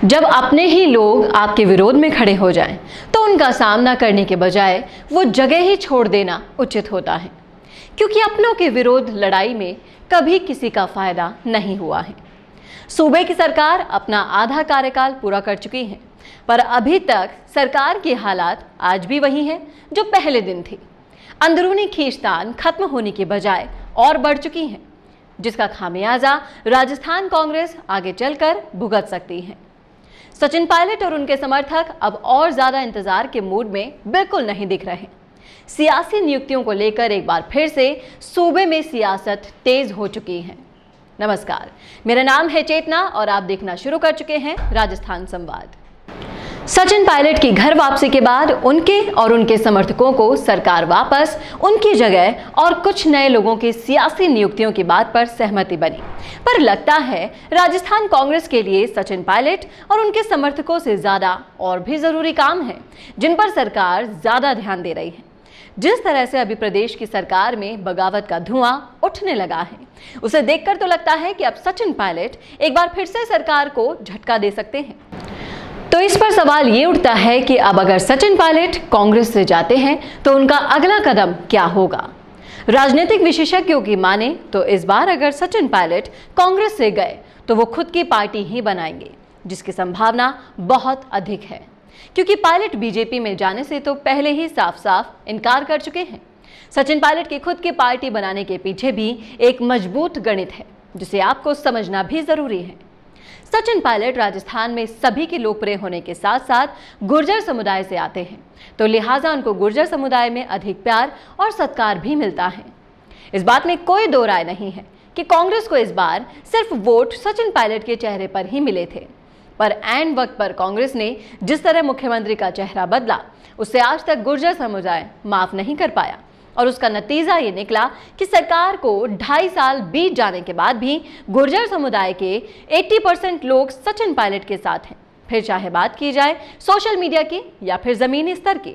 जब अपने ही लोग आपके विरोध में खड़े हो जाएं, तो उनका सामना करने के बजाय वो जगह ही छोड़ देना उचित होता है, क्योंकि अपनों के विरोध लड़ाई में कभी किसी का फायदा नहीं हुआ है। सूबे की सरकार अपना आधा कार्यकाल पूरा कर चुकी है, पर अभी तक सरकार की हालात आज भी वही है जो पहले दिन थी। अंदरूनी खींचतान खत्म होने के बजाय और बढ़ चुकी है, जिसका खामियाजा राजस्थान कांग्रेस आगे चलकर भुगत सकती है। सचिन पायलट और उनके समर्थक अब और ज्यादा इंतजार के मूड में बिल्कुल नहीं दिख रहे। सियासी नियुक्तियों को लेकर एक बार फिर से सूबे में सियासत तेज हो चुकी है। नमस्कार, मेरा नाम है चेतना और आप देखना शुरू कर चुके हैं राजस्थान संवाद। सचिन पायलट की घर वापसी के बाद उनके और उनके समर्थकों को सरकार वापस उनकी जगह और कुछ नए लोगों की सियासी नियुक्तियों की बात पर सहमति बनी, पर लगता है राजस्थान कांग्रेस के लिए सचिन पायलट और उनके समर्थकों से ज्यादा और भी जरूरी काम है, जिन पर सरकार ज्यादा ध्यान दे रही है। जिस तरह से अभी प्रदेश की सरकार में बगावत का धुआं उठने लगा है, उसे देखकर तो लगता है कि अब सचिन पायलट एक बार फिर से सरकार को झटका दे सकते हैं। तो इस पर सवाल ये उठता है कि अब अगर सचिन पायलट कांग्रेस से जाते हैं तो उनका अगला कदम क्या होगा। राजनीतिक विशेषज्ञों की माने तो इस बार अगर सचिन पायलट कांग्रेस से गए तो वो खुद की पार्टी ही बनाएंगे, जिसकी संभावना बहुत अधिक है, क्योंकि पायलट बीजेपी में जाने से तो पहले ही साफ साफ इनकार कर चुके हैं। सचिन पायलट की खुद की पार्टी बनाने के पीछे भी एक मजबूत गणित है, जिसे आपको समझना भी जरूरी है। सचिन पायलट राजस्थान में सभी के लोकप्रिय होने के साथ साथ गुर्जर समुदाय से आते हैं, तो लिहाजा उनको गुर्जर समुदाय में अधिक प्यार और सत्कार भी मिलता है। इस बात में कोई दो राय नहीं है कि कांग्रेस को इस बार सिर्फ वोट सचिन पायलट के चेहरे पर ही मिले थे, पर ऐन वक्त पर कांग्रेस ने जिस तरह मुख्यमंत्री का चेहरा बदला, उससे आज तक गुर्जर समुदाय माफ नहीं कर पाया, और उसका नतीजा ये निकला कि सरकार को 2.5 साल बीत जाने के बाद भी गुर्जर समुदाय के 80% लोग सचिन पायलट के साथ हैं, फिर चाहे बात की जाए सोशल मीडिया की या फिर जमीनी स्तर की।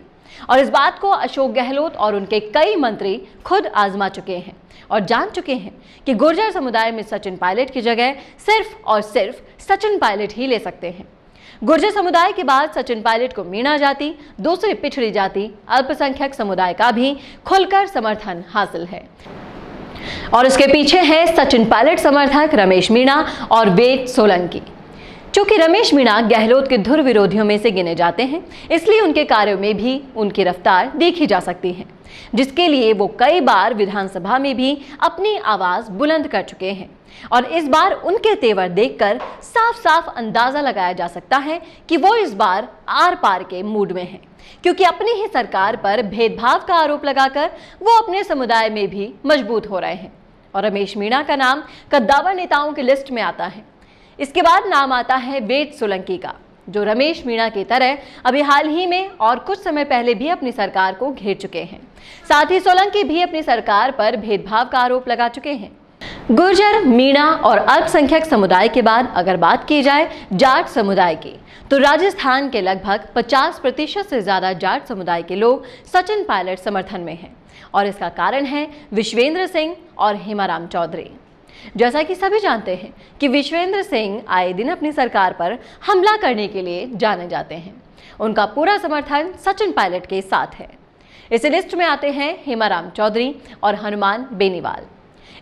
और इस बात को अशोक गहलोत और उनके कई मंत्री खुद आजमा चुके हैं और जान चुके हैं कि गुर्जर समुदाय में सचिन पायलट की जगह सिर्फ और सिर्फ सचिन पायलट ही ले सकते हैं। गुर्जर समुदाय के बाद सचिन पायलट को मीणा जाति, दूसरी पिछड़ी जाति, अल्पसंख्यक समुदाय का भी खुलकर समर्थन हासिल है, और इसके पीछे है सचिन पायलट समर्थक रमेश मीणा और वेद सोलंकी। चूंकि रमेश मीणा गहलोत के धुर विरोधियों में से गिने जाते हैं, इसलिए उनके कार्यों में भी उनकी रफ्तार देखी जा सकती है, जिसके लिए वो कई बार विधानसभा में भी अपनी आवाज बुलंद कर चुके हैं। और इस बार उनके तेवर देखकर साफ साफ अंदाजा लगाया जा सकता है कि वो इस बार आर पार के मूड में हैं, क्योंकि अपनी ही सरकार पर भेदभाव का आरोप लगाकर वो अपने समुदाय में भी मजबूत हो रहे हैं। और रमेश मीणा का नाम कद्दावर नेताओं की लिस्ट में आता है। इसके बाद नाम आता है वेद सोलंकी का, जो रमेश मीणा की तरह अभी हाल ही में और कुछ समय पहले भी अपनी सरकार को घेर चुके हैं। साथ ही सोलंकी भी अपनी सरकार पर भेदभाव का आरोप लगा चुके हैं। गुर्जर, मीणा और अल्पसंख्यक समुदाय के बाद अगर बात की जाए जाट समुदाय की, तो राजस्थान के लगभग 50% से ज्यादा जाट समुदाय के लोग सचिन पायलट समर्थन में हैं, और इसका कारण है विश्वेंद्र सिंह और हेमाराम चौधरी। जैसा कि सभी जानते हैं कि विश्वेंद्र सिंह आए दिन अपनी सरकार पर हमला करने के लिए जाने जाते हैं। उनका पूरा समर्थन सचिन पायलट के साथ है। इस लिस्ट में आते हैं हेमाराम चौधरी और हनुमान बेनीवाल।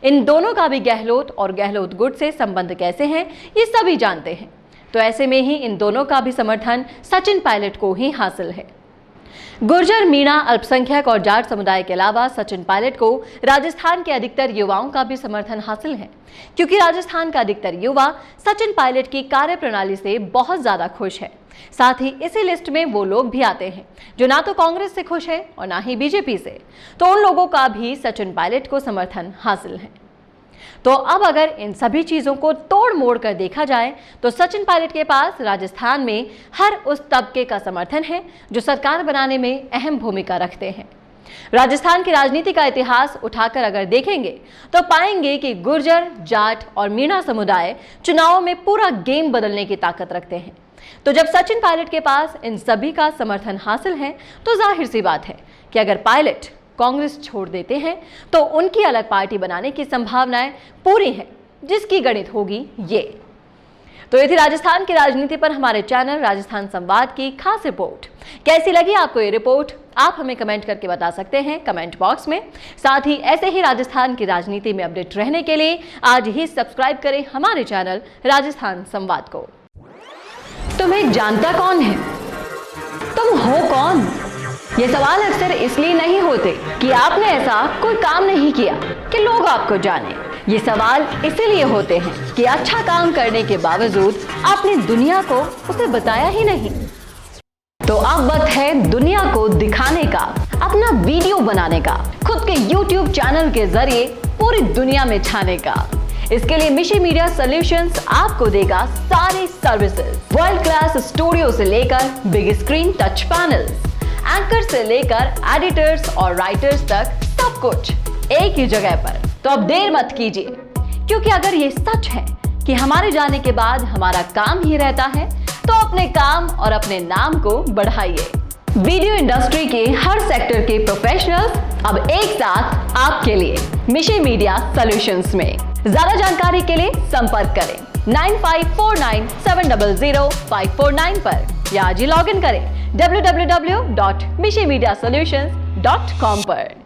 इन दोनों का भी गहलोत और गहलोत गुट से संबंध कैसे हैं, ये सभी जानते हैं, तो ऐसे में ही इन दोनों का भी समर्थन सचिन पायलट को ही हासिल है। गुर्जर, मीणा, अल्पसंख्यक और जाट समुदाय के अलावा सचिन पायलट को राजस्थान के अधिकतर युवाओं का भी समर्थन हासिल है, क्योंकि राजस्थान का अधिकतर युवा सचिन पायलट की कार्यप्रणाली से बहुत ज्यादा खुश है। साथ ही इसी लिस्ट में वो लोग भी आते हैं जो ना तो कांग्रेस से खुश है और ना ही बीजेपी से, तो उन लोगों का भी सचिन पायलट को समर्थन हासिल है। तो अब अगर इन सभी चीजों को तोड़ मोड़ कर देखा जाए तो सचिन पायलट के पास राजस्थान में हर उस तबके का समर्थन है जो सरकार बनाने में अहम भूमिका रखते हैं। राजस्थान की राजनीति का इतिहास उठाकर अगर देखेंगे तो पाएंगे कि गुर्जर, जाट और मीणा समुदाय चुनावों में पूरा गेम बदलने की ताकत रखते हैं। तो जब सचिन पायलट के पास इन सभी का समर्थन हासिल है, तो जाहिर सी बात है कि अगर पायलट कांग्रेस छोड़ देते हैं तो उनकी अलग पार्टी बनाने की संभावनाएं पूरी हैं, जिसकी गणित होगी ये। तो ये थी राजस्थान की राजनीति पर हमारे चैनल राजस्थान संवाद की खास रिपोर्ट। कैसी लगी आपको ये रिपोर्ट? आप हमें कमेंट करके बता सकते हैं कमेंट बॉक्स में। साथ ही ऐसे ही राजस्थान की राजनीति में अपडेट रहने के लिए आज ही सब्सक्राइब करें हमारे चैनल राजस्थान संवाद को। तुम्हें जानता कौन है? तुम हो कौन? ये सवाल अक्सर इसलिए नहीं होते कि आपने ऐसा कोई काम नहीं किया कि लोग आपको जाने। ये सवाल इसीलिए होते हैं कि अच्छा काम करने के बावजूद आपने दुनिया को उसे बताया ही नहीं। तो अब वक्त है दुनिया को दिखाने का, अपना वीडियो बनाने का, खुद के YouTube चैनल के जरिए पूरी दुनिया में छाने का। इसके लिए मिशी मीडिया सॉल्यूशंस आपको देगा सारी सर्विसेज, वर्ल्ड क्लास स्टूडियो से लेकर big screen touch panels, anchor से लेकर एडिटर्स और राइटर्स तक सब कुछ एक ही जगह पर। तो अब देर मत कीजिए, क्योंकि अगर ये सच है कि हमारे जाने के बाद हमारा काम ही रहता है, तो अपने काम और अपने नाम को बढ़ाइए। वीडियो इंडस्ट्री के हर सेक्टर के प्रोफेशनल्स अब एक साथ आपके लिए मिशी मीडिया सॉल्यूशंस में। ज्यादा जानकारी के लिए संपर्क करें 9549700549 पर या आज ही लॉग इन करें www.mishimediasolutions.com पर।